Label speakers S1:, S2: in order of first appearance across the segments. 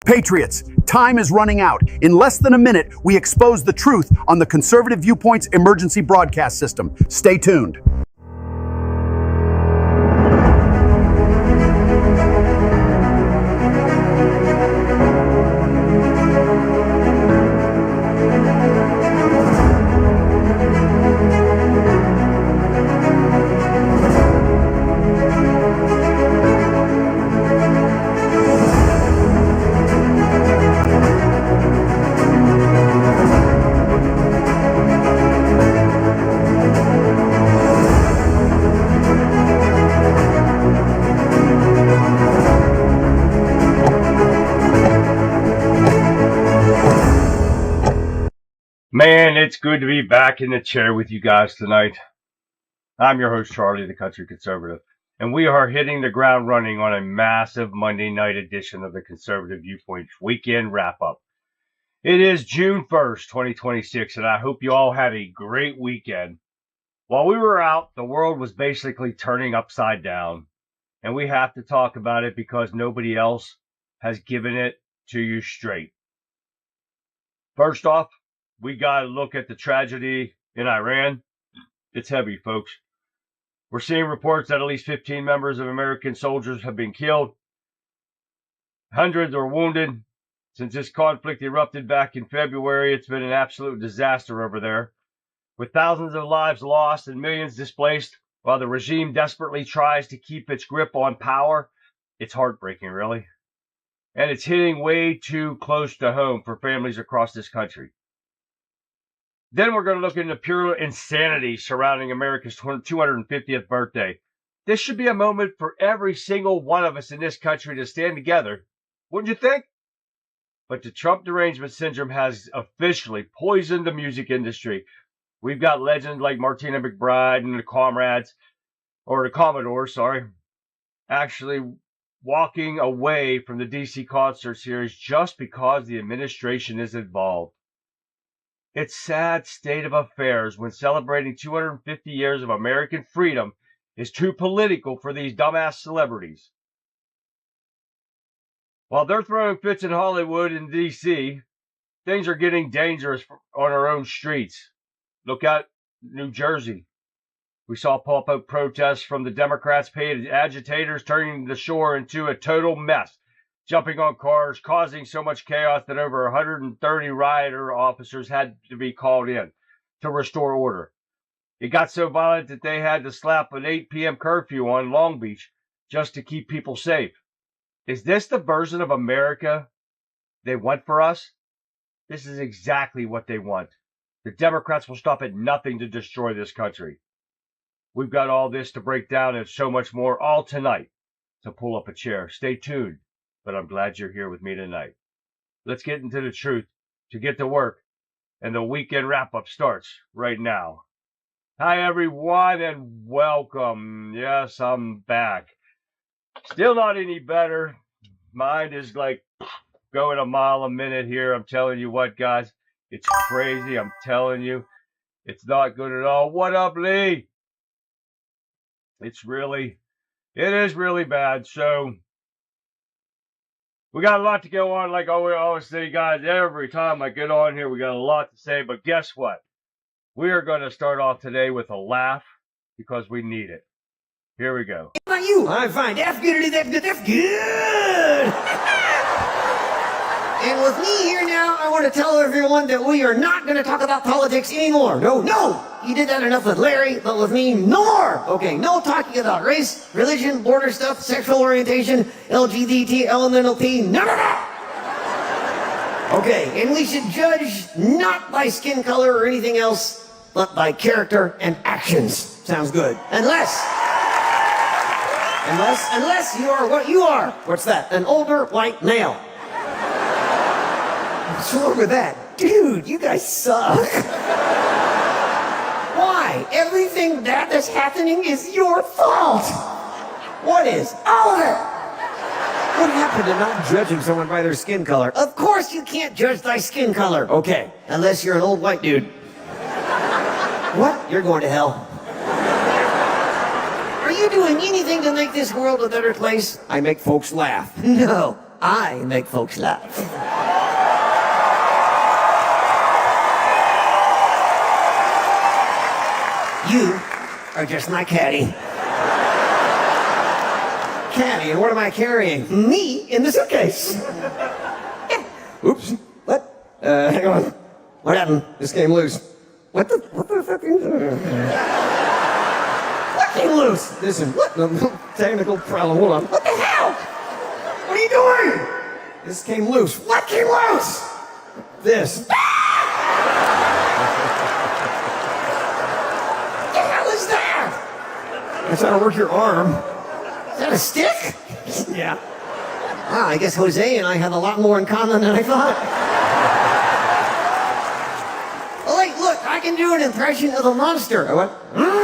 S1: Patriots, time is running out. In less than a minute, we expose the truth on the Conservative Viewpoint's emergency broadcast system. Stay tuned.
S2: Man, it's good to be back in the chair with you guys tonight. I'm your host, Charlie, the Country Conservative, and we are hitting the ground running on a massive Monday night edition of the Conservative Viewpoint Weekend Wrap-Up. It is June 1st, 2026, and I hope you all had a great weekend. While we were out, the world was basically turning upside down, and we have to talk about it because nobody else has given it to you straight. First off, we got to look at the tragedy in Iran. It's heavy, folks. We're seeing reports that at least 15 members of American soldiers have been killed. Hundreds are wounded. Since this conflict erupted back in February, it's been an absolute disaster over there, with thousands of lives lost and millions displaced while the regime desperately tries to keep its grip on power. It's heartbreaking, really. And it's hitting way too close to home for families across this country. Then we're going to look into pure insanity surrounding America's 250th birthday. This should be a moment for every single one of us in this country to stand together, wouldn't you think? But the Trump derangement syndrome has officially poisoned the music industry. We've got legends like Martina McBride and the Commodores, actually walking away from the DC concert series just because the administration is involved. It's a sad state of affairs when celebrating 250 years of American freedom is too political for these dumbass celebrities. While they're throwing fits in Hollywood and D.C., things are getting dangerous on our own streets. Look at New Jersey. We saw pop-up protests from the Democrats' paid agitators turning the shore into a total mess, jumping on cars, causing so much chaos that over 130 rioter officers had to be called in to restore order. It got so violent that they had to slap an 8 p.m. curfew on Long Beach just to keep people safe. Is this the version of America they want for us? This is exactly what they want. The Democrats will stop at nothing to destroy this country. We've got all this to break down and so much more all tonight. So pull up a chair. Stay tuned. But I'm glad you're here with me tonight. Let's get into the truth, to get to work, and the weekend wrap-up starts right now. Hi, everyone, and welcome. Yes, I'm back. Still not any better. Mine is like going a mile a minute here. I'm telling you what, guys. It's crazy. I'm telling you. It's not good at all. What up, Lee? It is really bad. So, we got a lot to go on, like I always say, guys. Every time I get on here, we got a lot to say. But guess what? We are going to start off today with a laugh because we need it. Here we go.
S3: How about you? I'm fine. That's good. That's good. And with me here now, I want to tell everyone that we are not going to talk about politics anymore. No. You did that enough with Larry, but with me, no more. Okay, no talking about race, religion, border stuff, sexual orientation, LGBT, elemental P, none of that. Okay, and we should judge not by skin color or anything else, but by character and actions. Sounds good. Unless you are what you are. What's that? An older white male. What's wrong with that? Dude, you guys suck. Why? Everything that is happening is your fault. What is? All of it. What happened to not judging someone by their skin color? Of course you can't judge thy skin color. Okay, unless you're an old white dude. What? You're going to hell. Are you doing anything to make this world a better place? I make folks laugh. No. I make folks laugh. You are just my caddy. Caddy, and what am I carrying? Me in the suitcase. Yeah. Oops. What? Hang on. What happened? This came loose. What the fuck is What came loose? Listen, what? Technical problem. Hold on. What the hell? What are you doing? This came loose. What came loose? This. What the hell is that? That's how to work your arm. Is that a stick? Yeah. Wow, I guess Jose and I have a lot more in common than I thought. Oh, wait, look, I can do an impression of a monster. I went, Ow.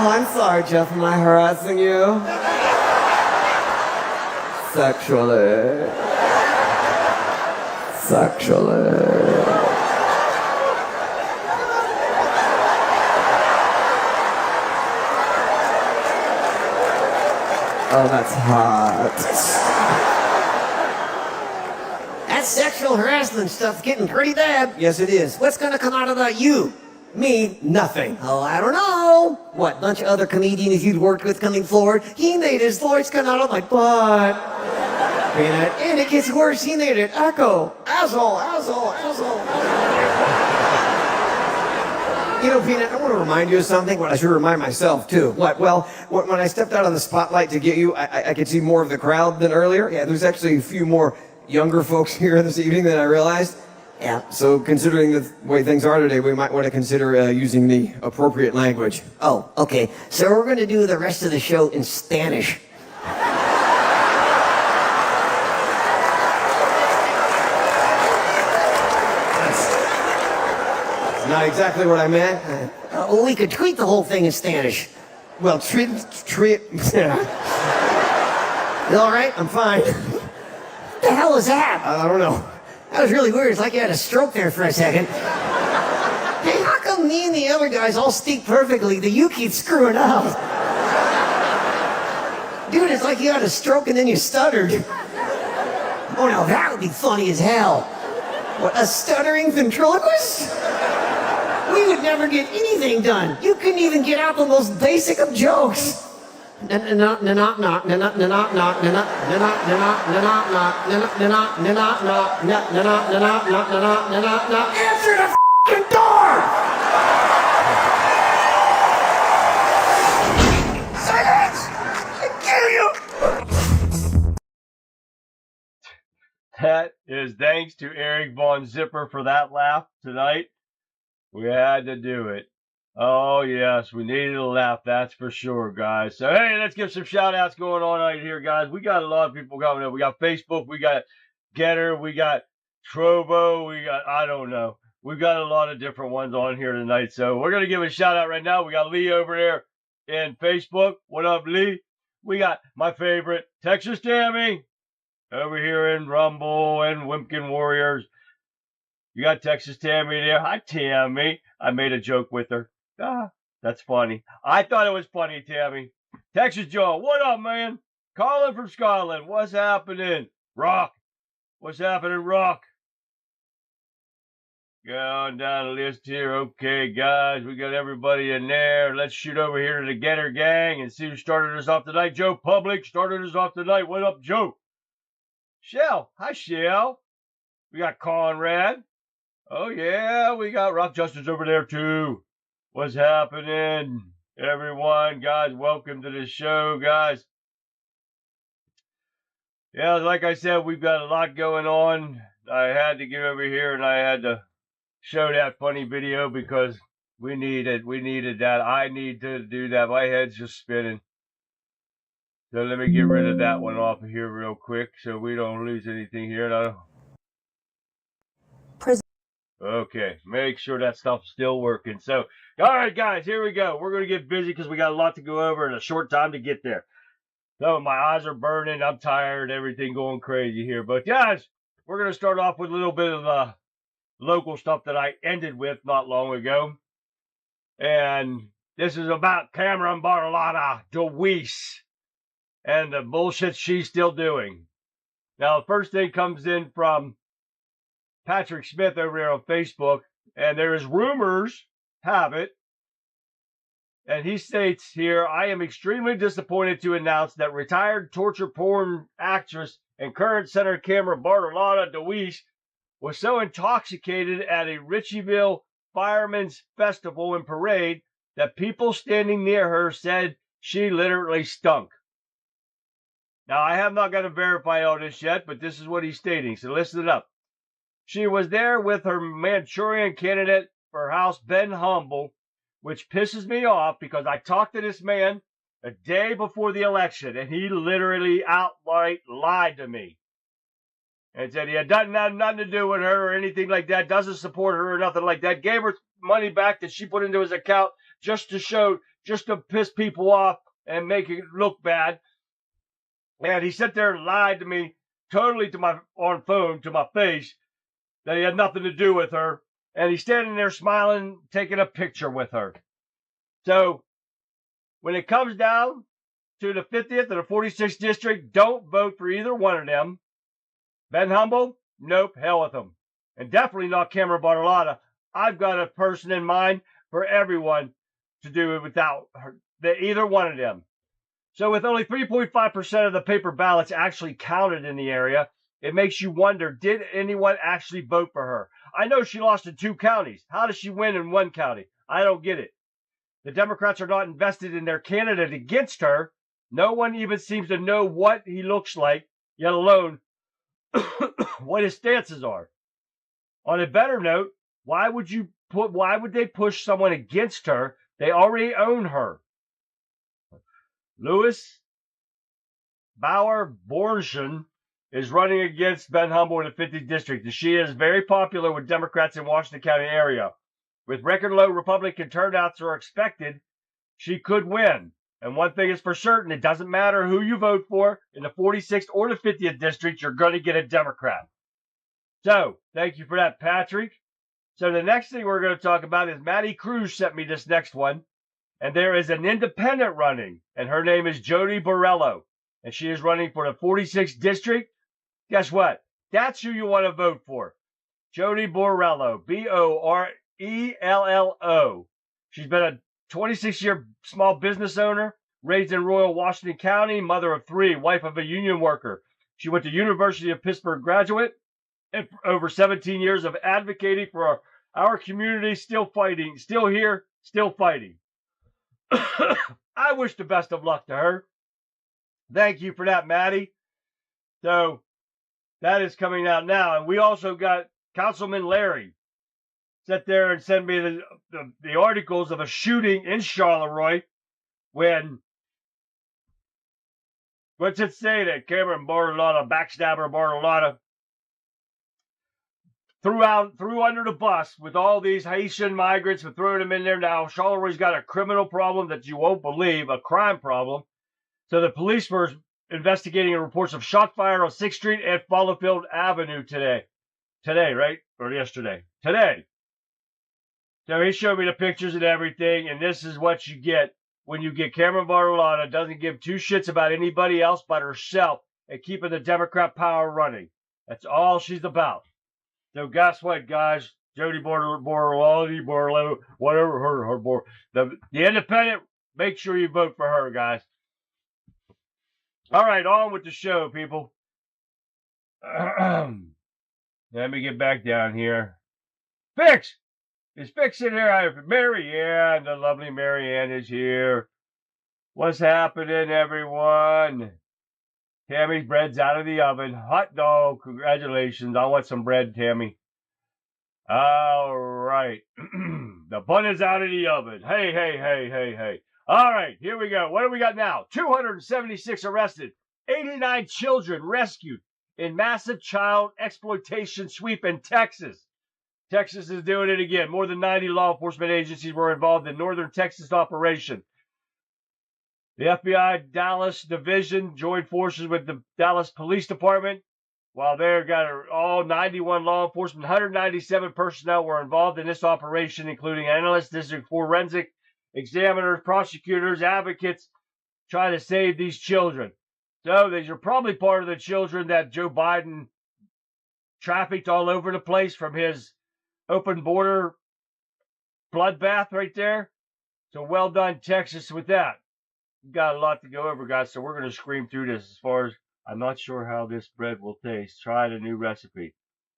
S3: Oh, I'm sorry, Jeff. Am I harassing you? Sexually. Oh, that's hot. That sexual harassment stuff's getting pretty bad. Yes, it is. What's gonna come out of that? You? Me? Nothing. Oh, I don't know. What, bunch of other comedians you'd worked with coming forward? He made his voice come out of my butt. Peanut. And it gets worse. He made it echo. Asshole. You know, Peanut, I want to remind you of something. Well, I should remind myself, too. What? Well, when I stepped out of the spotlight to get you, I could see more of the crowd than earlier. Yeah, there's actually a few more younger folks here this evening than I realized. Yeah, so considering the way things are today, we might want to consider using the appropriate language. Oh, okay. So we're going to do the rest of the show in Spanish. Not exactly what I meant. Well, we could treat the whole thing in Spanish. Well, treat. Yeah. You all right? I'm fine. What the hell is that? I don't know. That was really weird. It's like you had a stroke there for a second. Hey, how come me and the other guys all speak perfectly, but you keep screwing up? Dude, it's like you had a stroke and then you stuttered. Oh, now that would be funny as hell. What, a stuttering ventriloquist? We would never get anything done. You couldn't even get out the most basic of jokes. Answer the f***ing door! Silence! I kill you!
S2: That is thanks to Eric Von Zipper for that laugh tonight. We had to do it. Oh, yes, we needed a laugh, that's for sure, guys. So, hey, let's get some shout-outs going on right here, guys. We got a lot of people coming up. We got Facebook, we got Getter, we got Trovo, we got, I don't know. We've got a lot of different ones on here tonight. So, we're going to give a shout-out right now. We got Lee over there in Facebook. What up, Lee? We got my favorite, Texas Tammy, over here in Rumble and Wimpkin Warriors. You got Texas Tammy there. Hi, Tammy. I made a joke with her. Ah, that's funny. I thought it was funny, Tammy. Texas John, what up, man? Calling from Scotland. What's happening? Rock. What's happening, Rock? Going down the list here. Okay, guys, we got everybody in there. Let's shoot over here to the Getter Gang and see who started us off tonight. Joe Public started us off tonight. What up, Joe? Shell. Hi, Shell. We got Conrad. Oh, yeah, we got Rock Justice over there, too. What's happening, everyone? Guys, welcome to the show, guys. Yeah, like I said, we've got a lot going on. I had to get over here, and I had to show that funny video because we needed that. I need to do that. My head's just spinning. So let me get rid of that one off of here real quick so we don't lose anything here. Okay, make sure that stuff's still working. So, all right, guys, here we go. We're going to get busy because we got a lot to go over in a short time to get there. So, my eyes are burning. I'm tired. Everything going crazy here. But, guys, we're going to start off with a little bit of local stuff that I ended with not long ago. And this is about Cameron Barlotta DeWeese. and the bullshit she's still doing. Now, the first thing comes in from Patrick Smith over here on Facebook, and there is rumors have it, and he states here, I am extremely disappointed to announce that retired torture porn actress and current Senator Cameron Bartolotta DeWeese was so intoxicated at a Ritchieville Firemen's Festival and Parade that people standing near her said she literally stunk. Now, I have not got to verify all this yet, but this is what he's stating, so listen up. She was there with her Manchurian candidate for House, Ben Humble, which pisses me off because I talked to this man a day before the election, and he literally outright lied to me. And said he had nothing to do with her or anything like that, doesn't support her or nothing like that, gave her money back that she put into his account just to piss people off and make it look bad. And he sat there and lied to me totally on phone to my face that he had nothing to do with her. And he's standing there smiling, taking a picture with her. So when it comes down to the 50th and the 46th district, don't vote for either one of them. Ben Humble? Nope, hell with him. And definitely not Cameron Bartolotta. I've got a person in mind for everyone to do it without either one of them. So with only 3.5% of the paper ballots actually counted in the area, it makes you wonder, did anyone actually vote for her? I know she lost in 2 counties. How does she win in 1 county? I don't get it. The Democrats are not invested in their candidate against her. No one even seems to know what he looks like, yet alone what his stances are. On a better note, why would they push someone against her? They already own her. Louis Bauer Bornschen is running against Ben Humble in the 50th district. She is very popular with Democrats in Washington County area. With record low Republican turnouts are expected, she could win. And one thing is for certain, it doesn't matter who you vote for in the 46th or the 50th district, you're going to get a Democrat. So, thank you for that, Patrick. So the next thing we're going to talk about is Maddie Cruz sent me this next one. And there is an independent running, and her name is Jody Borrello. And she is running for the 46th district. Guess what? That's who you want to vote for. Jody Borrello, Borello. She's been a 26-year small business owner, raised in Royal Washington County, mother of 3, wife of a union worker. She went to University of Pittsburgh graduate, and over 17 years of advocating for our community, still fighting, still here, still fighting. I wish the best of luck to her. Thank you for that, Maddie. So that is coming out now. And we also got Councilman Larry sit there and send me the articles of a shooting in Charleroi when, what's it say that Cameron Bartolotta, backstabber Bartolotta, threw under the bus with all these Haitian migrants and throwing them in there now. Charleroi got a criminal problem that you won't believe, a crime problem. So the police were investigating reports of shot fire on 6th Street and Fallowfield Avenue today. Today, right? Or yesterday? Today. So he showed me the pictures and everything, and this is what you get when you get Cameron Bartolotta, doesn't give 2 shits about anybody else but herself and keeping the Democrat power running. That's all she's about. So guess what, guys? Jody Borrello, whatever the independent, make sure you vote for her, guys. All right, on with the show, people. Let me get back down here. Fix! Is Fix in here? Marianne, the lovely Marianne is here. What's happening, everyone? Tammy's bread's out of the oven. Hot dog, congratulations. I want some bread, Tammy. All right. The bun is out of the oven. Hey. All right, here we go. What do we got now? 276 arrested. 89 children rescued in massive child exploitation sweep in Texas. Texas is doing it again. More than 90 law enforcement agencies were involved in Northern Texas operation. The FBI Dallas Division joined forces with the Dallas Police Department. While they've got all 91 law enforcement, 197 personnel were involved in this operation, including analysts, district forensic examiners, prosecutors, advocates, trying to save these children. So these are probably part of the children that Joe Biden trafficked all over the place from his open border bloodbath right there. So well done, Texas, with that. We've got a lot to go over, guys, so we're going to scream through this as far as I'm not sure how this bread will taste. Try the new recipe.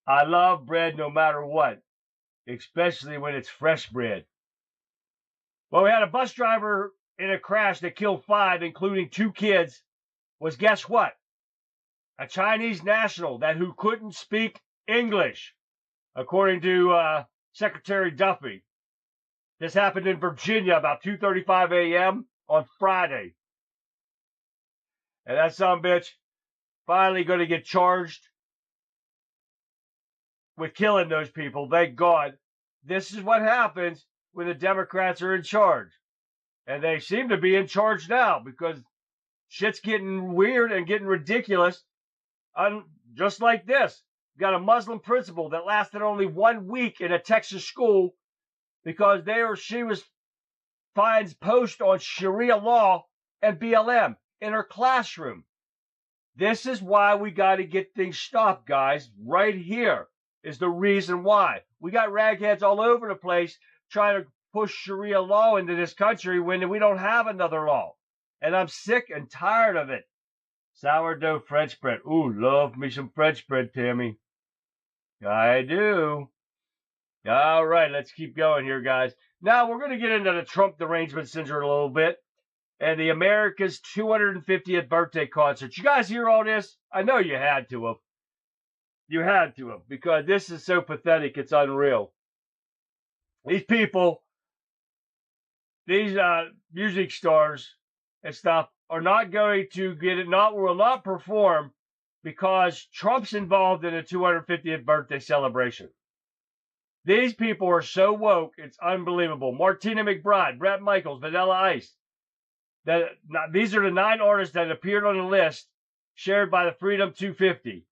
S2: I love bread no matter what, especially when it's fresh bread. Well, we had a bus driver in a crash that killed 5, including 2 kids, was guess what? A Chinese national who couldn't speak English, according to Secretary Duffy. This happened in Virginia about 2:35 a.m. on Friday. And that sumbitch finally going to get charged with killing those people. Thank God. This is what happens when the Democrats are in charge. And they seem to be in charge now because shit's getting weird and getting ridiculous. Just like this. Got a Muslim principal that lasted only 1 week in a Texas school because she was finds post on Sharia law and BLM in her classroom. This is why we got to get things stopped, guys. Right here is the reason why. We got ragheads all over the place trying to push Sharia law into this country when we don't have another law. And I'm sick and tired of it. Sourdough French bread. Ooh, love me some French bread, Tammy. I do. All right, let's keep going here, guys. Now, we're going to get into the Trump derangement syndrome a little bit and the America's 250th birthday concert. You guys hear all this? I know you had to have. You had to have, because this is so pathetic, it's unreal. These people, these music stars and stuff are not going to will not perform because Trump's involved in a 250th birthday celebration. These people are so woke, it's unbelievable. Martina McBride, Bret Michaels, Vanilla Ice. These are the 9 artists that appeared on the list shared by the Freedom 250.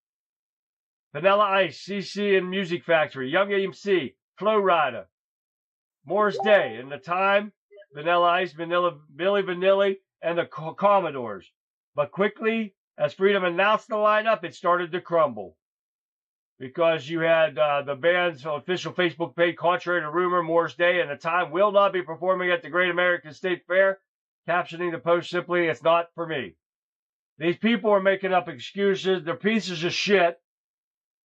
S2: Vanilla Ice, CC and Music Factory, Young MC, Flow Rider, Morris Day, and The Time, Vanilla Ice, Billy Vanilli, and the Commodores. But quickly, as Freedom announced the lineup, it started to crumble. Because you had the band's official Facebook page, contrary to rumor, Morris Day and The Time will not be performing at the Great American State Fair, captioning the post simply, "It's not for me." These people are making up excuses. They're pieces of shit.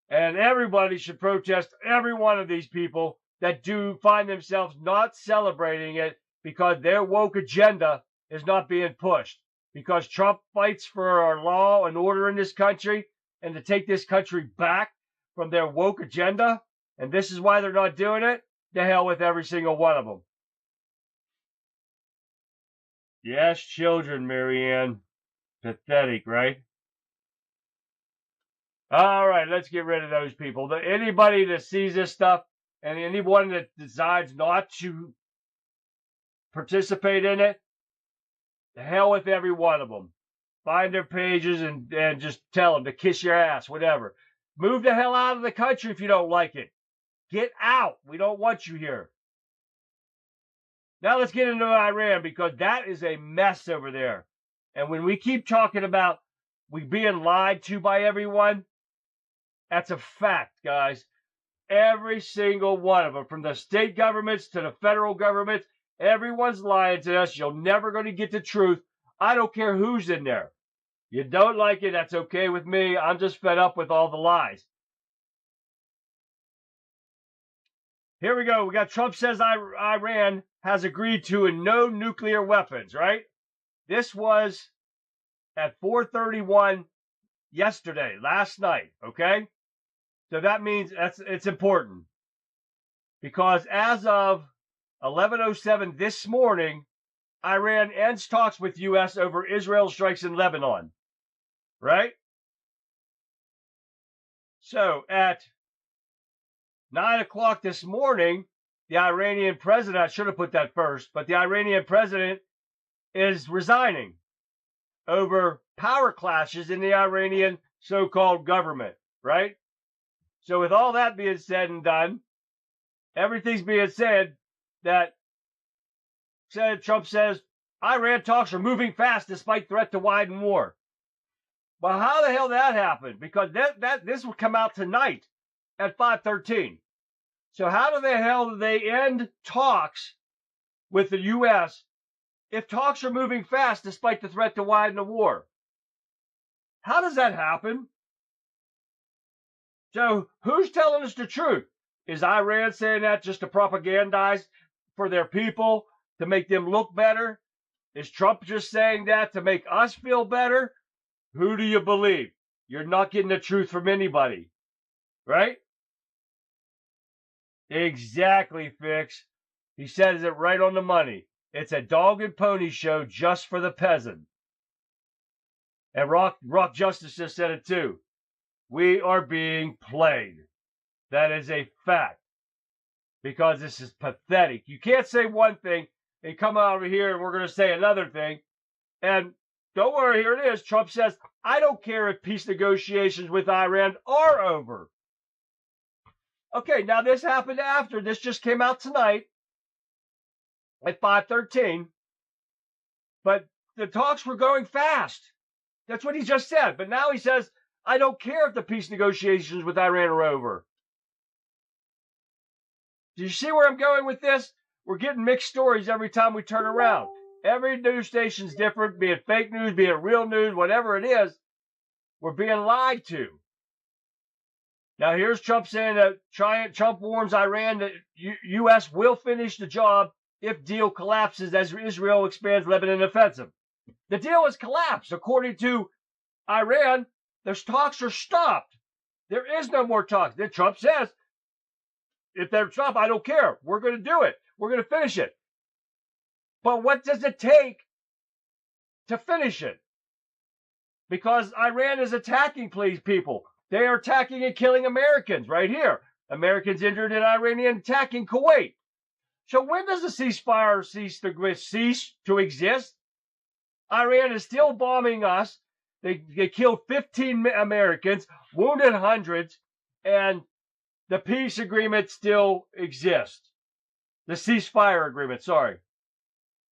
S2: And everybody should protest every one of these people that do find themselves not celebrating it because their woke agenda is not being pushed. Because Trump fights for our law and order in this country and to take this country back from their woke agenda, and this is why they're not doing it. To hell with every single one of them. Yes, children, Marianne. Pathetic, right? All right, let's get rid of those people. Anybody that sees this stuff and anyone that decides not to participate in it, to hell with every one of them. Find their pages and just tell them to kiss your ass, whatever. Move the hell out of the country if you don't like it. Get out. We don't want you here. Now let's get into Iran because that is a mess over there. And when we keep talking about we being lied to by everyone, that's a fact, guys. Every single one of them, from the state governments to the federal governments, everyone's lying to us. You're never going to get the truth. I don't care who's in there. You don't like it, that's okay with me. I'm just fed up with all the lies. Here we go. We got Trump says Iran has agreed to no nuclear weapons, right? This was at 4:31 yesterday, last night, okay? So that means it's important. Because as of 11:07 this morning, Iran ends talks with U.S. over Israel strikes in Lebanon. Right? So at 9 o'clock this morning, the Iranian president, I should have put that first, but the Iranian president is resigning over power clashes in the Iranian so-called government, right? So with all that being said and done, everything's being said that Trump says Iran talks are moving fast despite threat to widen war. But how the hell that happened? Because this will come out tonight at 5:13. So how the hell do they end talks with the U.S. if talks are moving fast despite the threat to widen the war? How does that happen? So who's telling us the truth? Is Iran saying that just to propagandize for their people, to make them look better? Is Trump just saying that to make us feel better? Who do you believe? You're not getting the truth from anybody, right? Exactly, Fix. He says it right on the money. It's a dog and pony show just for the peasant. And Rock Justice just said it too. We are being played. That is a fact. Because this is pathetic. You can't say one thing and come over here and we're going to say another thing. And don't worry, here it is. Trump says, I don't care if peace negotiations with Iran are over. Okay, now this happened after. This just came out tonight at 5:13. But the talks were going fast. That's what he just said. But now he says, I don't care if the peace negotiations with Iran are over. Do you see where I'm going with this? We're getting mixed stories every time we turn around. Every news station's different, be it fake news, be it real news, whatever it is. We're being lied to. Now, here's Trump saying that Trump warns Iran that U.S. will finish the job if deal collapses as Israel expands Lebanon offensive. The deal has collapsed. According to Iran, those talks are stopped. There is no more talks. Then Trump says, if they're stopped, I don't care. We're going to do it. We're going to finish it. But what does it take to finish it? Because Iran is attacking people. They are attacking and killing Americans right here. Americans injured in Iranian attack in Kuwait. So when does the ceasefire cease to exist? Iran is still bombing us. They killed 15 Americans, wounded hundreds, and the peace agreement still exists. The ceasefire agreement, sorry.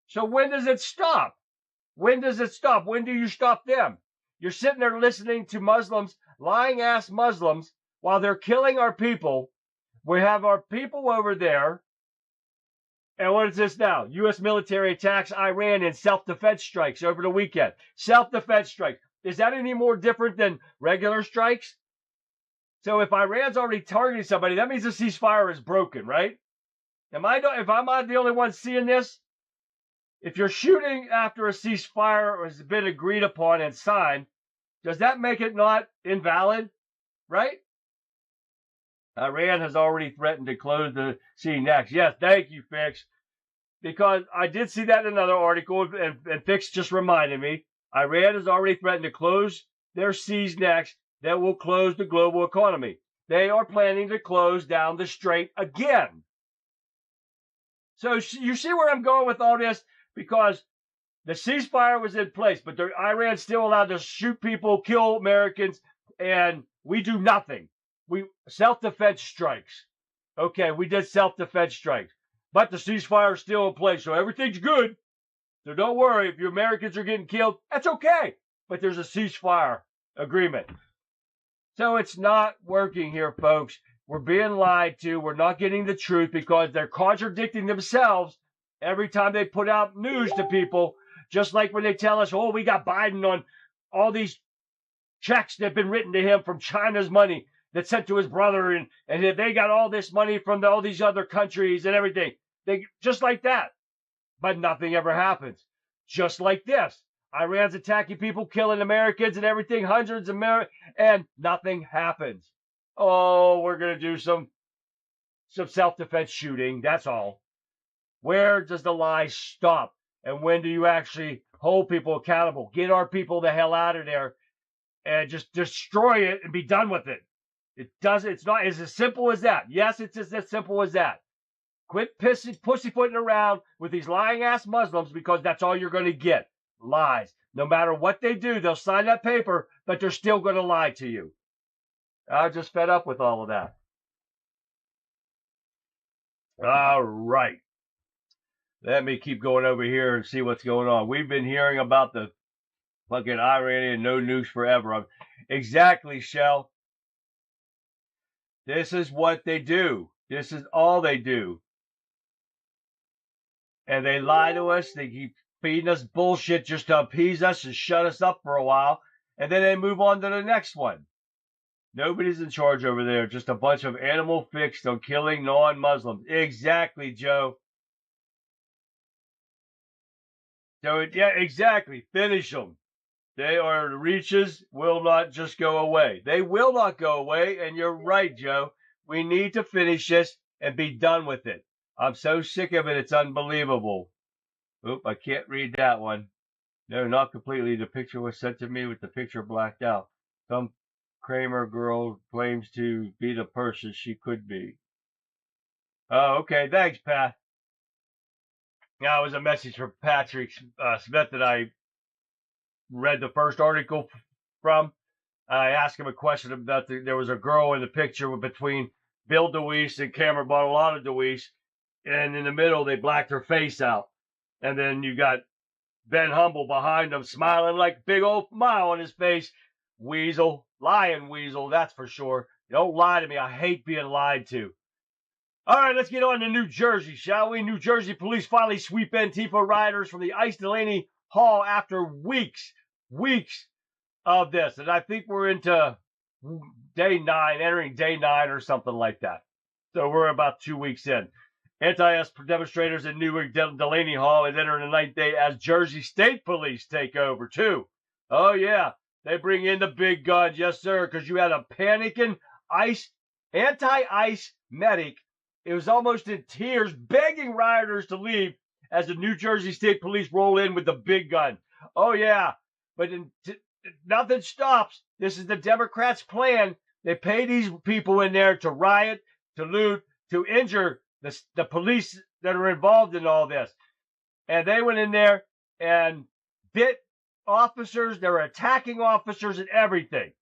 S2: So when does it stop? When does it stop? When do you stop them? You're sitting there listening to Muslims, lying-ass Muslims, while they're killing our people. We have our people over there. And what is this now? U.S. military attacks Iran in self-defense strikes over the weekend. Self-defense strikes. Is that any more different than regular strikes? So if Iran's already targeting somebody, that means the ceasefire is broken, right? If I'm not the only one seeing this? If you're shooting after a ceasefire has been agreed upon and signed, does that make it not invalid? Right? Iran has already threatened to close the sea next. Yes, thank you, Fix. Because I did see that in another article, and Fix just reminded me. Iran has already threatened to close their seas next. That will close the global economy. They are planning to close down the strait again. So you see where I'm going with all this? Because the ceasefire was in place, but Iran's still allowed to shoot people, kill Americans, and we do nothing. We self-defense strikes. Okay, we did self-defense strikes. But the ceasefire is still in place, so everything's good. So don't worry, if your Americans are getting killed, that's okay. But there's a ceasefire agreement. So it's not working here, folks. We're being lied to. We're not getting the truth because they're contradicting themselves every time they put out news to people. Just like when they tell us, oh, we got Biden on all these checks that have been written to him from China's money that's sent to his brother, and they got all this money from all these other countries and everything. Just like that. But nothing ever happens. Just like this. Iran's attacking people, killing Americans and everything, hundreds of and nothing happens. Oh, we're going to do some self-defense shooting. That's all. Where does the lie stop? And when do you actually hold people accountable? Get our people the hell out of there and just destroy it and be done with it. It's not as simple as that. Yes, it's just as simple as that. Quit pussyfooting around with these lying-ass Muslims because that's all you're going to get. Lies. No matter what they do, they'll sign that paper, but they're still going to lie to you. I'm just fed up with all of that. All right. Let me keep going over here and see what's going on. We've been hearing about the Fucking Iranian, no nukes forever. Exactly, Shell. This is what they do. This is all they do. And they lie to us. They keep feeding us bullshit just to appease us and shut us up for a while. And then they move on to the next one. Nobody's in charge over there. Just a bunch of animal fixed on killing non-Muslims. Exactly, Joe. So, yeah, exactly. Finish them. They are reaches will not just go away. They will not go away. And you're right, Joe. We need to finish this and be done with it. I'm so sick of it. It's unbelievable. Oop, I can't read that one. No, not completely. The picture was sent to me with the picture blacked out. Some Kramer girl claims to be the person she could be. Oh, okay. Thanks, Pat. Now, it was a message from Patrick Smith that I read the first article from. I asked him a question about there was a girl in the picture between Bill DeWeese and Cameron Bottolano DeWeese, and in the middle they blacked her face out. And then you got Ben Humble behind him smiling like a big old smile on his face. Weasel, lying weasel, that's for sure. Don't lie to me. I hate being lied to. All right, let's get on to New Jersey, shall we? New Jersey police finally sweep Antifa rioters from the ICE Delaney Hall after weeks of this. And I think we're into day 9, entering day 9 or something like that. So we're about 2 weeks in. Anti-ICE demonstrators in Newark Delaney Hall is entering the 9th day as Jersey State Police take over, too. Oh, yeah. They bring in the big guns, yes, sir, because you had a panicking anti-ICE medic. It was almost in tears, begging rioters to leave as the New Jersey State Police roll in with the big gun. Oh, yeah. But nothing stops. This is the Democrats' plan. They pay these people in there to riot, to loot, to injure the police that are involved in all this. And they went in there and bit officers. They were attacking officers and everything.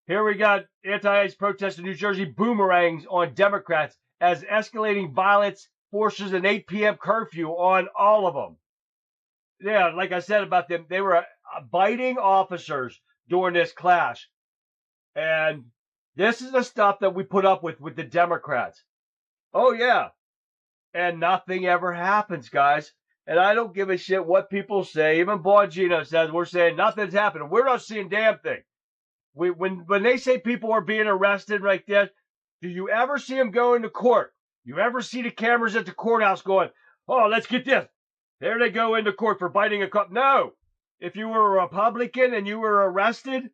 S2: Here we got anti-ICE protests in New Jersey boomerangs on Democrats as escalating violence forces an 8 p.m. curfew on all of them. Yeah, like I said about them, they were biting officers during this clash. And this is the stuff that we put up with the Democrats. Oh, yeah. And nothing ever happens, guys. And I don't give a shit what people say. Even Bongino says we're saying nothing's happening. We're not seeing damn thing. When they say people are being arrested like this, do you ever see them go into court? You ever see the cameras at the courthouse going, oh, let's get this. There they go into court for biting a cop. No. If you were a Republican and you were arrested,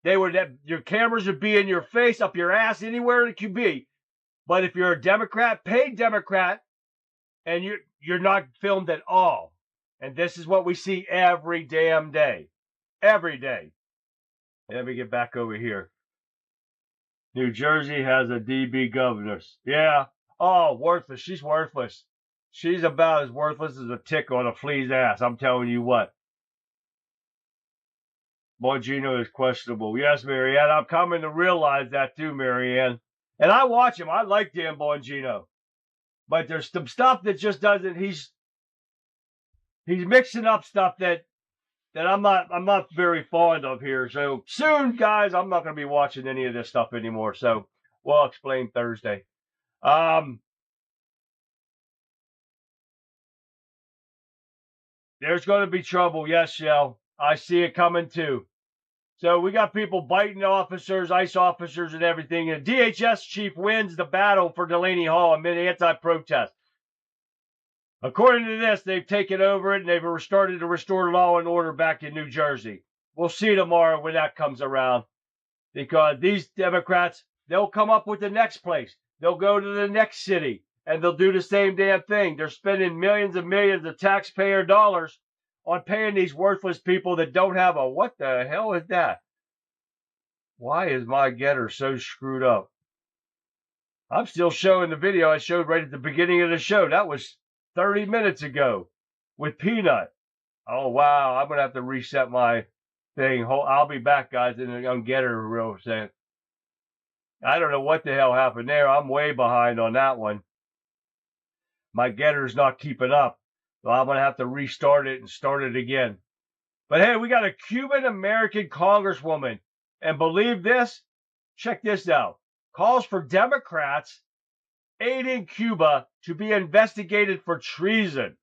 S2: your cameras would be in your face, up your ass, anywhere it could be. But if you're a Democrat, paid Democrat, and you're not filmed at all. And this is what we see every damn day. Every day. Let me get back over here. New Jersey has a DB governor. Yeah. Oh, worthless. She's worthless. She's about as worthless as a tick on a flea's ass. I'm telling you what. Bongino is questionable. Yes, Marianne. I'm coming to realize that too, Marianne. And I watch him. I like Dan Bongino. But there's some stuff that just doesn't. He's mixing up stuff that I'm not very fond of here. So soon, guys, I'm not going to be watching any of this stuff anymore. So we'll explain Thursday. There's going to be trouble. Yes, Shell. I see it coming too. So we got people biting officers, ICE officers, and everything. And DHS chief wins the battle for Delaney Hall amid anti-protest. According to this, they've taken over it and they've started to restore law and order back in New Jersey. We'll see tomorrow when that comes around. Because these Democrats, they'll come up with the next place. They'll go to the next city and they'll do the same damn thing. They're spending millions and millions of taxpayer dollars on paying these worthless people that don't have a, what the hell is that? Why is my getter so screwed up? I'm still showing the video I showed right at the beginning of the show. That was 30 minutes ago with Peanut. Oh, wow. I'm going to have to reset my thing. I'll be back, guys, on Getter real soon. I don't know what the hell happened there. I'm way behind on that one. My Getter's not keeping up. So I'm going to have to restart it and start it again. But hey, we got a Cuban-American congresswoman. And believe this? Check this out. Calls for Democrats aiding Cuba to be investigated for treason.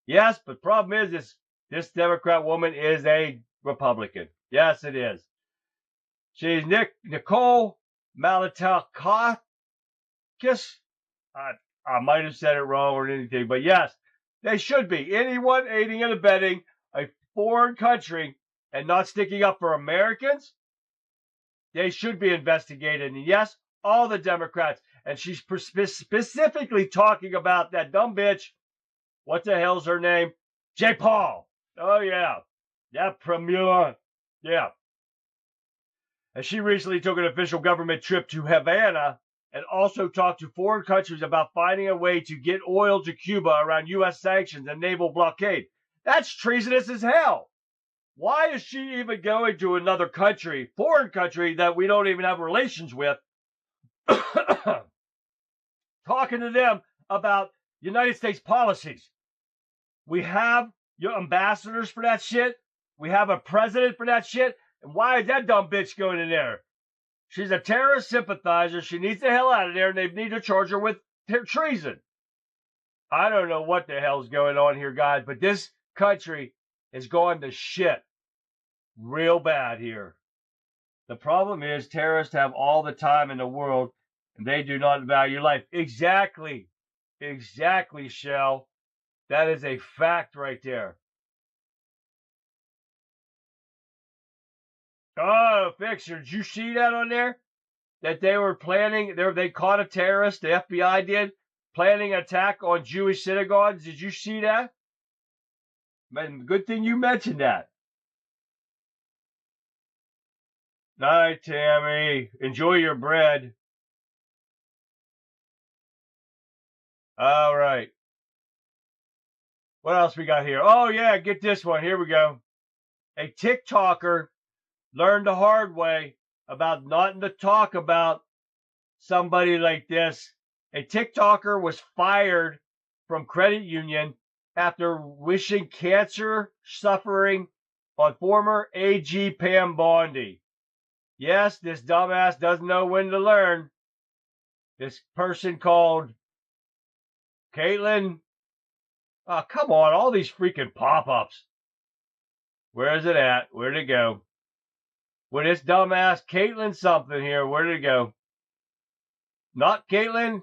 S2: Yes, but problem is this Democrat woman is a Republican. Yes, it is. She's Nicole Malliotakis. I might have said it wrong or anything, but yes, they should be. Anyone aiding and abetting a foreign country and not sticking up for Americans, they should be investigated. And yes, all the Democrats. And she's specifically talking about that dumb bitch. What the hell's her name? J. Paul. Oh, yeah. That premier. Yeah. And she recently took an official government trip to Havana and also talked to foreign countries about finding a way to get oil to Cuba around U.S. sanctions and naval blockade. That's treasonous as hell. Why is she even going to another country, foreign country that we don't even have relations with, talking to them about United States policies? We have your ambassadors for that shit. We have a president for that shit. And why is that dumb bitch going in there? She's a terrorist sympathizer. She needs the hell out of there, and they need to charge her with treason. I don't know what the hell's going on here, guys, but this country is going to shit real bad here. The problem is terrorists have all the time in the world, and they do not value life. Exactly. Exactly, Shell. That is a fact right there. Oh, Fixer, did you see that on there? That they were planning, they caught a terrorist, the FBI did, planning an attack on Jewish synagogues. Did you see that? Man, good thing you mentioned that. Night, Tammy. Enjoy your bread. All right. What else we got here? Oh, yeah, get this one. Here we go. A TikToker learned the hard way about not to talk about somebody like this. A TikToker was fired from credit union after wishing cancer suffering on former AG Pam Bondi. Yes, this dumbass doesn't know when to learn. This person called Caitlin. Oh, come on, all these freaking pop-ups. Where is it at? Where'd it go? With this dumbass Caitlin something here. Where did it go? Not Caitlin.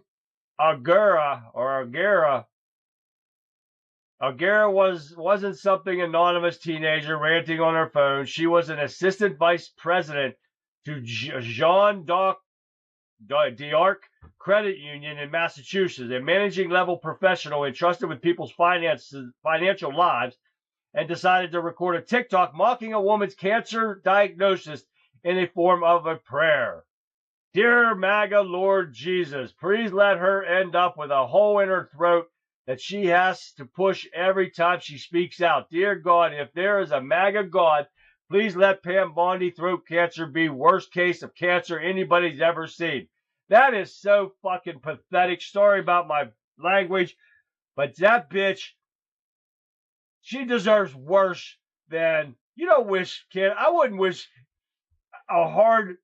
S2: Agura or Agera. Agera wasn't something anonymous teenager ranting on her phone. She was an assistant vice president to Jean d'Arc Credit Union in Massachusetts, a managing level professional entrusted with people's financial lives, and decided to record a TikTok mocking a woman's cancer diagnosis in a form of a prayer. Dear MAGA Lord Jesus, please let her end up with a hole in her throat that she has to push every time she speaks out. Dear God, if there is a MAGA God, please let Pam Bondi throat cancer be worst case of cancer anybody's ever seen. That is so fucking pathetic. Sorry about my language, but that bitch, she deserves worse than, you don't wish, kid. I wouldn't wish a hard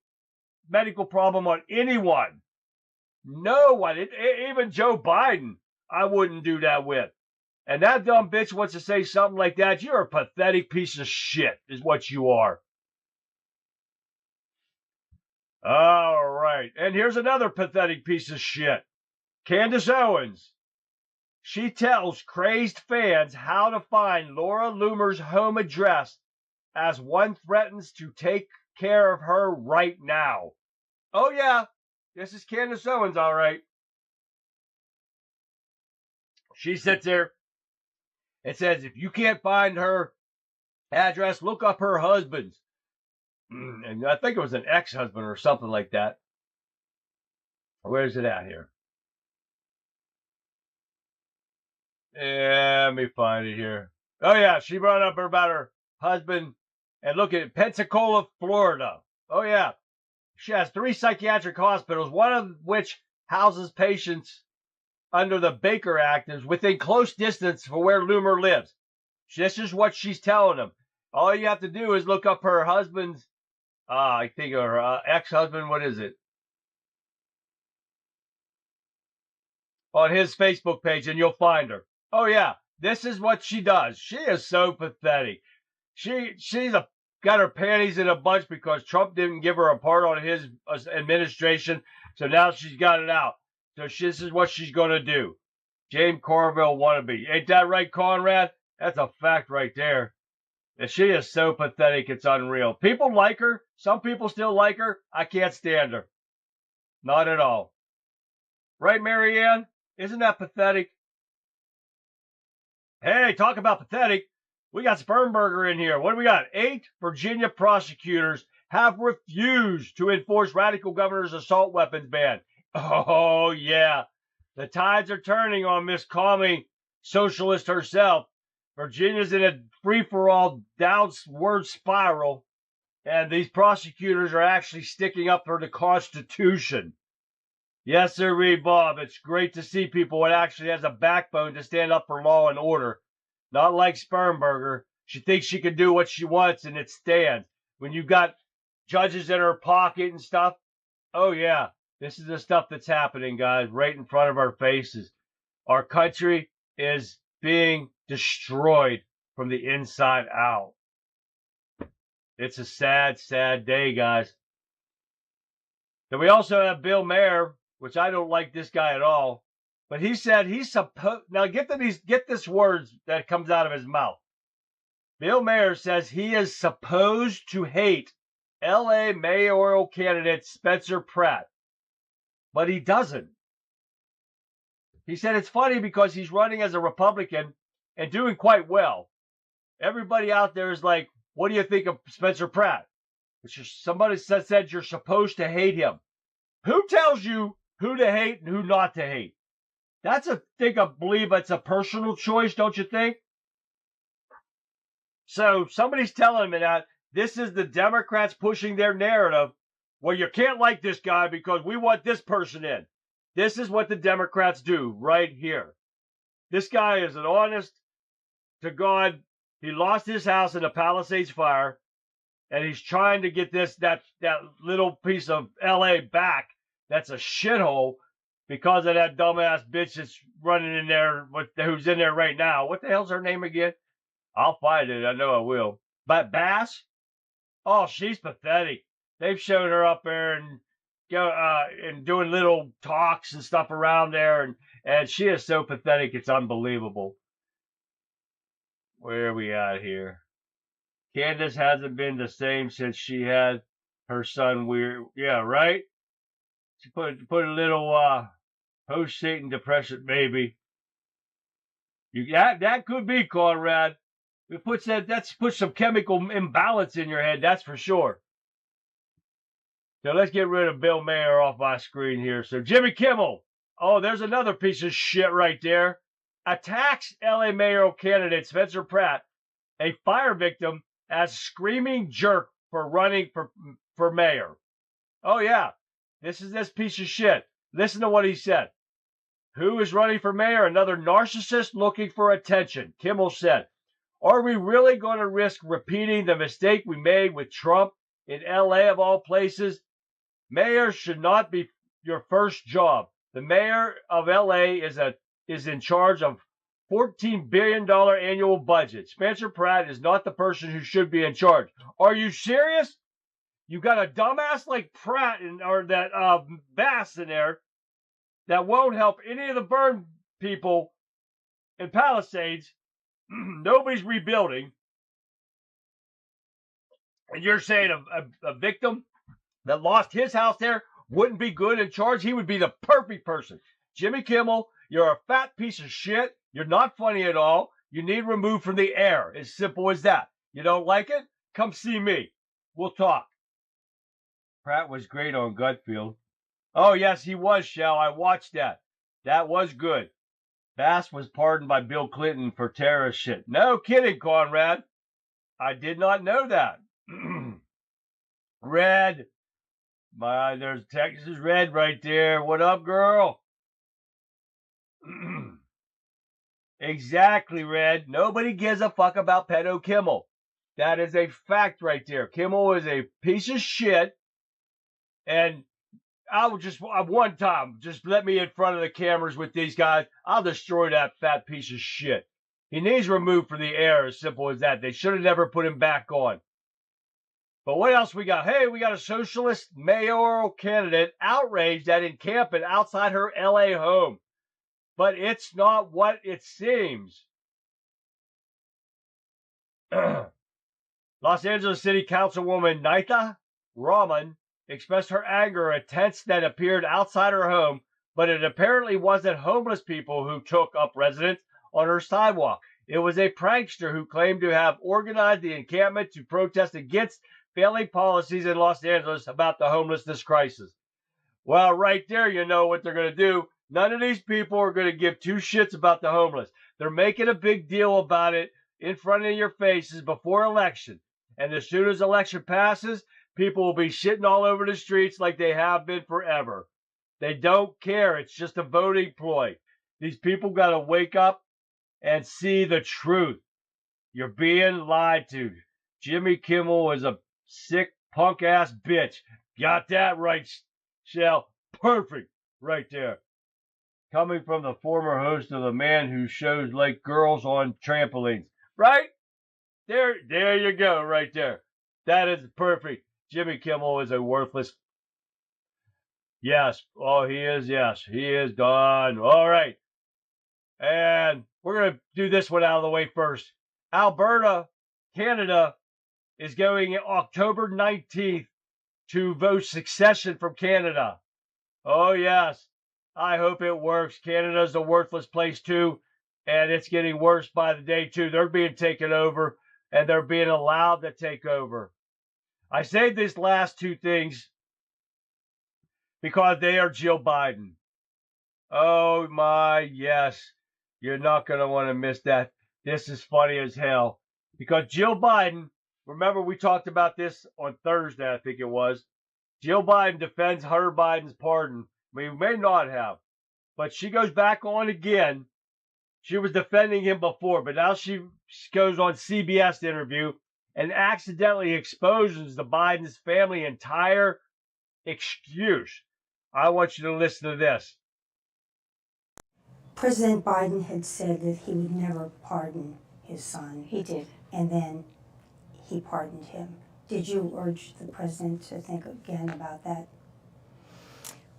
S2: medical problem on anyone. No one. Even Joe Biden, I wouldn't do that with. And that dumb bitch wants to say something like that. You're a pathetic piece of shit, is what you are. All right. And here's another pathetic piece of shit. Candace Owens. She tells crazed fans how to find Laura Loomer's home address as one threatens to take care of her right now. Oh, yeah. This is Candace Owens, all right. She sits there and says, if you can't find her address, look up her husband's. And I think it was an ex-husband or something like that. Where's it at here? Yeah, let me find it here. Oh, yeah, she brought up about her husband. And look at Pensacola, Florida. Oh, yeah. She has 3 psychiatric hospitals, one of which houses patients under the Baker Act, is within close distance for where Loomer lives. This is what she's telling them. All you have to do is look up her husband's, I think her ex-husband, what is it? On his Facebook page, and you'll find her. Oh yeah, this is what she does. She is so pathetic. She's got her panties in a bunch because Trump didn't give her a part on his administration, so now she's got it out. So this is what she's going to do. James Carville wannabe. Ain't that right, Conrad? That's a fact right there. And she is so pathetic, it's unreal. People like her. Some people still like her. I can't stand her. Not at all. Right, Marianne? Isn't that pathetic? Hey, talk about pathetic. We got Spermberger in here. What do we got? 8 Virginia prosecutors have refused to enforce radical governor's assault weapons ban. Oh, yeah. The tides are turning on Miss Calming socialist herself. Virginia's in a free-for-all downward spiral, and these prosecutors are actually sticking up for the Constitution. Yes, sir, Bob. It's great to see people that actually has a backbone to stand up for law and order. Not like Spermberger. She thinks she can do what she wants, and it stands. When you've got judges in her pocket and stuff, oh, yeah. This is the stuff that's happening, guys, right in front of our faces. Our country is being destroyed from the inside out. It's a sad, sad day, guys. Then we also have Bill Maher, which I don't like this guy at all. But he said he's supposed... Now, get this words that comes out of his mouth. Bill Maher says he is supposed to hate L.A. mayoral candidate Spencer Pratt. But he doesn't. He said it's funny because he's running as a Republican and doing quite well. Everybody out there is like, what do you think of Spencer Pratt? Somebody said you're supposed to hate him. Who tells you who to hate and who not to hate? I believe it's a personal choice, don't you think? So somebody's telling me that this is the Democrats pushing their narrative. Well, you can't like this guy because we want this person in. This is what the Democrats do right here. This guy is an honest to God. He lost his house in a Palisades fire, and he's trying to get that little piece of L.A. back. That's a shithole because of that dumbass bitch that's running in there, who's in there right now. What the hell's her name again? I'll find it. I know I will. But Bass? Oh, she's pathetic. They've shown her up there and doing little talks and stuff around there, and she is so pathetic, it's unbelievable. Where are we at here? Candace hasn't been the same since she had her son weird. Yeah, right? She put a little post-Satan depression baby. That could be, Conrad. That's put some chemical imbalance in your head, that's for sure. So let's get rid of Bill Maher off my screen here. So Jimmy Kimmel. Oh, there's another piece of shit right there. Attacks L.A. mayoral candidate Spencer Pratt, a fire victim, as screaming jerk for running for mayor. Oh, yeah. This is this piece of shit. Listen to what he said. Who is running for mayor? Another narcissist looking for attention. Kimmel said, are we really going to risk repeating the mistake we made with Trump in L.A. of all places? Mayor should not be your first job. The mayor of L.A. is in charge of $14 billion annual budget. Spencer Pratt is not the person who should be in charge. Are you serious? You got a dumbass like Pratt or that Bass in there that won't help any of the burn people in Palisades. Nobody's rebuilding. And you're saying a victim that lost his house there wouldn't be good in charge? He would be the perfect person. Jimmy Kimmel, you're a fat piece of shit. You're not funny at all. You need removed from the air. As simple as that. You don't like it? Come see me. We'll talk. Pratt was great on Gutfield. Oh, yes, he was, Shell. I watched that. That was good. Bass was pardoned by Bill Clinton for terrorist shit. No kidding, Conrad. I did not know that. Red. There's Texas Red right there. What up, girl? Exactly, Red. Nobody gives a fuck about Pedo Kimmel. That is a fact right there. Kimmel is a piece of shit. And I would just, one time, just let me in front of the cameras with these guys. I'll destroy that fat piece of shit. He needs removed from the air, as simple as that. They should have never put him back on. But what else we got? Hey, we got a socialist mayoral candidate outraged at encampment outside her LA home. But it's not what it seems. Los Angeles City Councilwoman Naitha Rahman expressed her anger at tents that appeared outside her home, but it apparently wasn't homeless people who took up residence on her sidewalk. It was a prankster who claimed to have organized the encampment to protest against failing policies in Los Angeles about the homelessness crisis. Well, right there, you know what they're going to do. None of these people are going to give two shits about the homeless. They're making a big deal about it in front of your faces before election. And as soon as election passes, people will be shitting all over the streets like they have been forever. They don't care. It's just a voting ploy. These people got to wake up and see the truth. You're being lied to. Jimmy Kimmel is a sick punk-ass bitch. Got that right, Shell. Perfect. Right there. Coming from the former host of the man who shows like girls on trampolines. Right? There you go, right there. That is perfect. Jimmy Kimmel is a worthless. Yes. Oh, he is. Yes. He is done. All right. And we're going to do this one out of the way first. Alberta, Canada, is going October 19th to vote secession from Canada. Oh, yes. I hope it works. Canada's a worthless place, too. And it's getting worse by the day, too. They're being taken over, and they're being allowed to take over. I say these last two things because they are Jill Biden. Oh, my, yes. You're not going to want to miss that. This is funny as hell. Because Jill Biden, remember we talked about this on Thursday, I think it was. Jill Biden defends Hunter Biden's pardon. We may not have. But she goes back on again. She was defending him before, but now she goes on CBS interview and accidentally exposes the Biden's family entire excuse. I want you to listen to this.
S4: President Biden had said that he would never pardon his son.
S5: He did.
S4: And then he pardoned him. Did you urge the president to think again about that?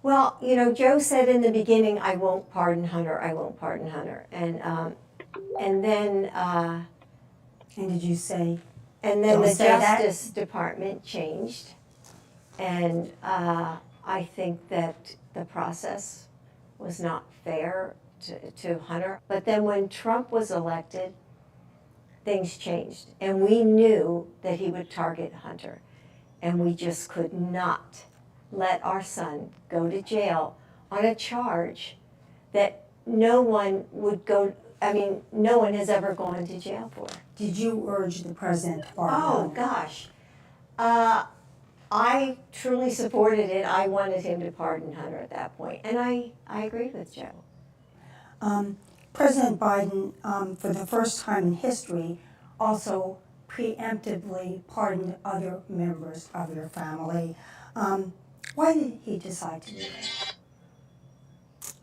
S5: Well, you know, Joe said in the beginning, I won't pardon Hunter, I won't pardon Hunter. And then
S4: And did you say,
S5: and then
S4: Don't
S5: the
S4: say that?
S5: Justice Department changed. And I think that the process was not fair to Hunter. But then when Trump was elected, things changed. And we knew that he would target Hunter. And we just could not let our son go to jail on a charge that no one would go, I mean, no one has ever gone to jail for.
S4: did you urge the president to pardon
S5: Oh,
S4: him?
S5: gosh. I truly supported it. I wanted him to pardon Hunter at that point. And I agree with Joe.
S4: President Biden, for the first time in history, also preemptively pardoned other members of your family. Why did he decide to do that?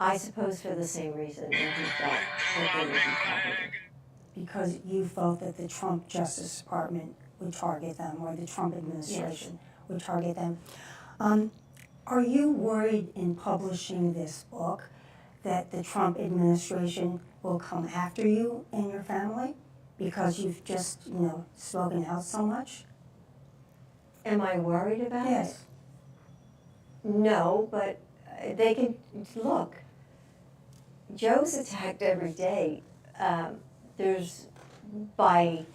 S5: I suppose for the same reason that he felt that they would be targeted.
S4: Because you felt that the Trump Justice Department would target them, or the Trump administration would target them. Are you worried in publishing this book that the Trump administration will come after you and your family because you've just, spoken out so much?
S5: Am I worried about it?
S4: Yes.
S5: No, but they can, look, Joe's attacked every day. There's by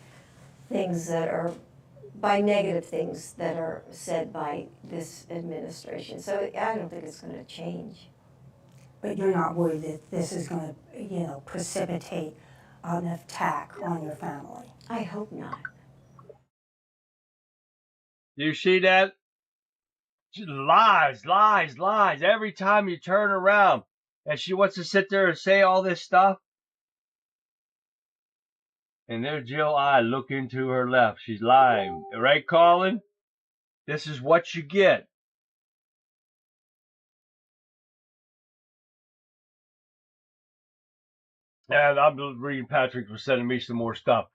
S5: negative things that are said by this administration. So I don't think it's going to change.
S4: But you're not worried that this is going to, precipitate an attack on your family?
S5: I hope not.
S2: You see that? Lies, lies, lies. Every time you turn around and she wants to sit there and say all this stuff. And there's Jill I looking to her left. She's lying. Right, Colin? This is what you get. And I'm reading Patrick was sending me some more stuff.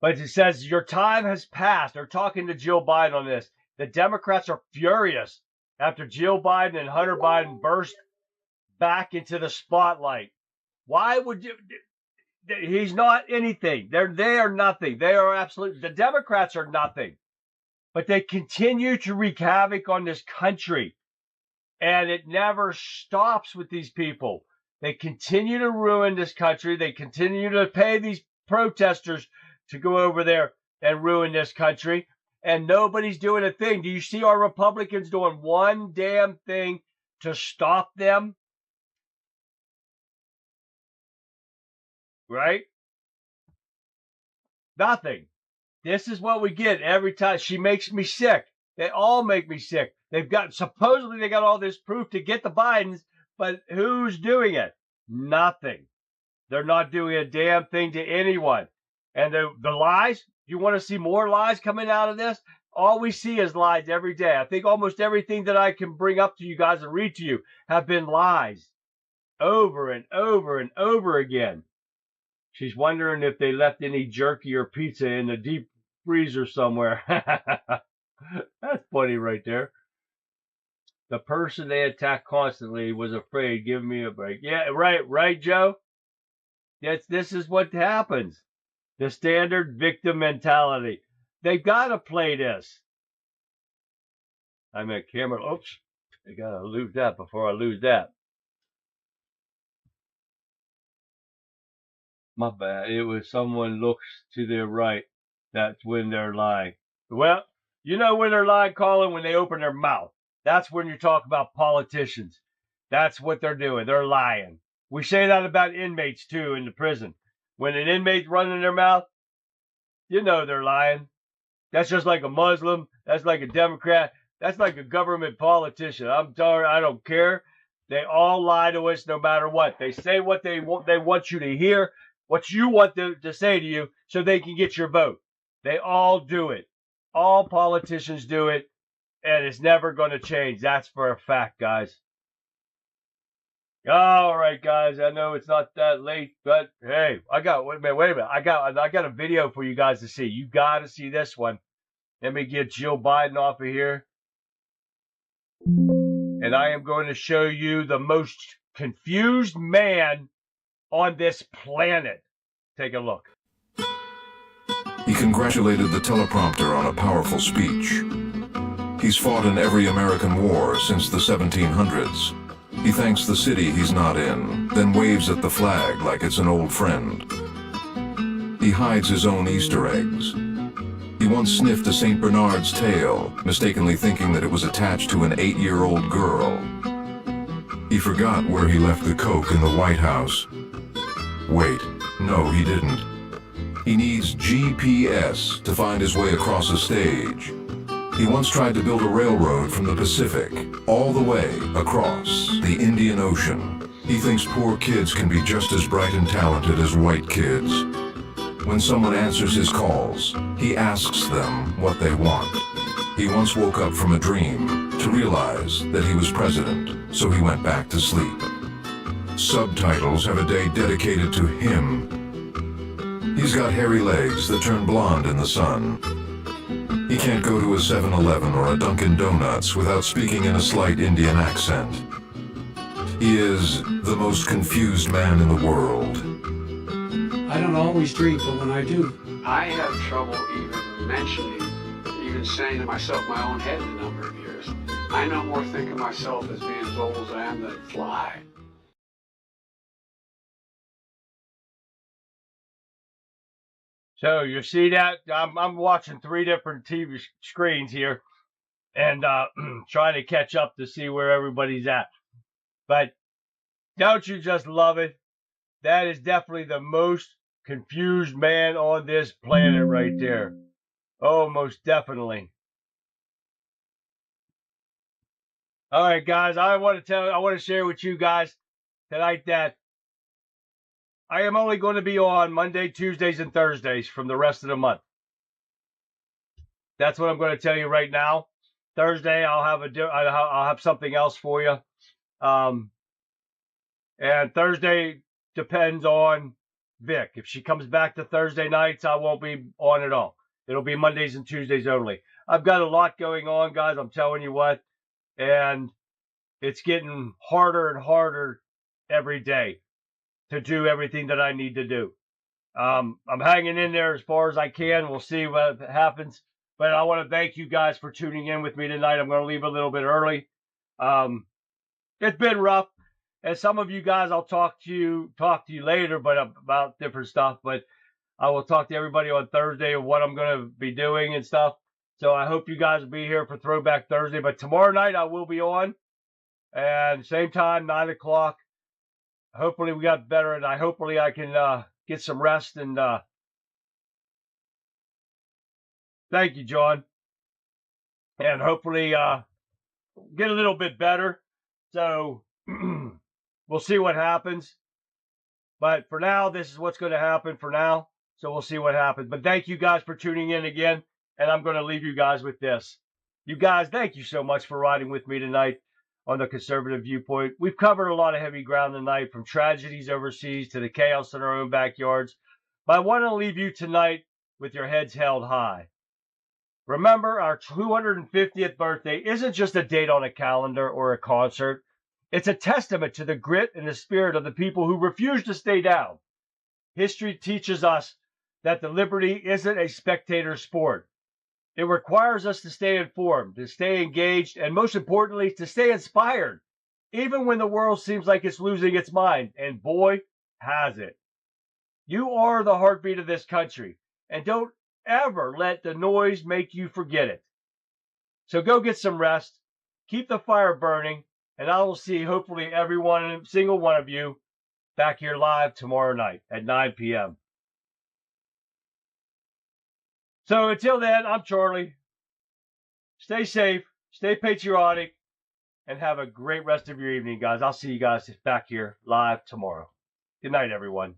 S2: But it says, your time has passed. They're talking to Jill Biden on this. The Democrats are furious after Jill Biden and Hunter Biden burst back into the spotlight. Why would you? He's not anything. They are nothing. They are absolutely, the Democrats are nothing. But they continue to wreak havoc on this country. And it never stops with these people. They continue to ruin this country. They continue to pay these protesters to go over there and ruin this country. And nobody's doing a thing. Do you see our Republicans doing one damn thing to stop them? Right? Nothing. This is what we get every time. She makes me sick. They all make me sick. Supposedly they got all this proof to get the Bidens, but who's doing it? Nothing. They're not doing a damn thing to anyone. And the lies, you want to see more lies coming out of this? All we see is lies every day. I think almost everything that I can bring up to you guys and read to you have been lies over and over and over again. She's wondering if they left any jerky or pizza in the deep freezer somewhere. That's funny right there. The person they attacked constantly was afraid. Give me a break. Yeah, right, Joe? This is what happens. The standard victim mentality. They've got to play this. I'm at camera. Oops. I got to lose that before I lose that. My bad. It was someone looks to their right. That's when they're lying. Well, you know when they're lying, Colin, when they open their mouth. That's when you talk about politicians. That's what they're doing. They're lying. We say that about inmates, too, in the prison. When an inmate's running their mouth, you know they're lying. That's just like a Muslim. That's like a Democrat. That's like a government politician. I'm sorry, I don't care. They all lie to us no matter what. They say what they want you to hear, what you want to say to you, so they can get your vote. They all do it. All politicians do it, and it's never going to change. That's for a fact, guys. All right, guys. I know it's not that late, but hey, wait a minute. I got a video for you guys to see. You got to see this one. Let me get Jill Biden off of here. And I am going to show you the most confused man on this planet. Take a look.
S6: He congratulated the teleprompter on a powerful speech. He's fought in every American war since the 1700s. He thanks the city he's not in, then waves at the flag like it's an old friend. He hides his own Easter eggs. He once sniffed a St. Bernard's tail, mistakenly thinking that it was attached to an 8-year-old girl. He forgot where he left the Coke in the White House. Wait, no, he didn't. He needs GPS to find his way across a stage. He once tried to build a railroad from the Pacific all the way across the Indian Ocean. He thinks poor kids can be just as bright and talented as white kids. When someone answers his calls, he asks them what they want. He once woke up from a dream to realize that he was president, so he went back to sleep. Subtitles have a day dedicated to him. He's got hairy legs that turn blonde in the sun. He can't go to a 7-Eleven or a Dunkin' Donuts without speaking in a slight Indian accent. He is the most confused man in the world.
S7: I don't always drink, but when I do,
S8: I have trouble even saying to myself my own head in a number of years. I no more think of myself as being as old as I am than fly.
S2: So you see that? I'm watching 3 different TV screens here and trying to catch up to see where everybody's at. But don't you just love it? That is definitely the most confused man on this planet right there. Oh, most definitely. All right, guys, I want to share with you guys tonight that I am only going to be on Monday, Tuesdays, and Thursdays from the rest of the month. That's what I'm going to tell you right now. Thursday, I'll have something else for you. And Thursday depends on Vic. If she comes back to Thursday nights, I won't be on at all. It'll be Mondays and Tuesdays only. I've got a lot going on, guys. I'm telling you what. And it's getting harder and harder every day to do everything that I need to do. I'm hanging in there as far as I can. We'll see what happens. But I want to thank you guys for tuning in with me tonight. I'm going to leave a little bit early. It's been rough. And some of you guys, I'll talk to you later, but about different stuff. But I will talk to everybody on Thursday of what I'm going to be doing and stuff. So I hope you guys will be here for Throwback Thursday. But tomorrow night I will be on, and same time, 9 o'clock. Hopefully we got better, and hopefully I can get some rest. And thank you, John. And hopefully get a little bit better. So we'll see what happens. But for now, this is what's going to happen for now. So we'll see what happens. But thank you guys for tuning in again. And I'm going to leave you guys with this. You guys, thank you so much for riding with me tonight on the Conservative Viewpoint. We've covered a lot of heavy ground tonight, from tragedies overseas to the chaos in our own backyards. But I want to leave you tonight with your heads held high. Remember, our 250th birthday isn't just a date on a calendar or a concert. It's a testament to the grit and the spirit of the people who refuse to stay down. History teaches us that the liberty isn't a spectator sport. It requires us to stay informed, to stay engaged, and most importantly, to stay inspired, even when the world seems like it's losing its mind, and boy, has it. You are the heartbeat of this country, and don't ever let the noise make you forget it. So go get some rest, keep the fire burning, and I will see hopefully every single one of you back here live tomorrow night at 9 p.m. So until then, I'm Charlie. Stay safe, stay patriotic, and have a great rest of your evening, guys. I'll see you guys back here live tomorrow. Good night, everyone.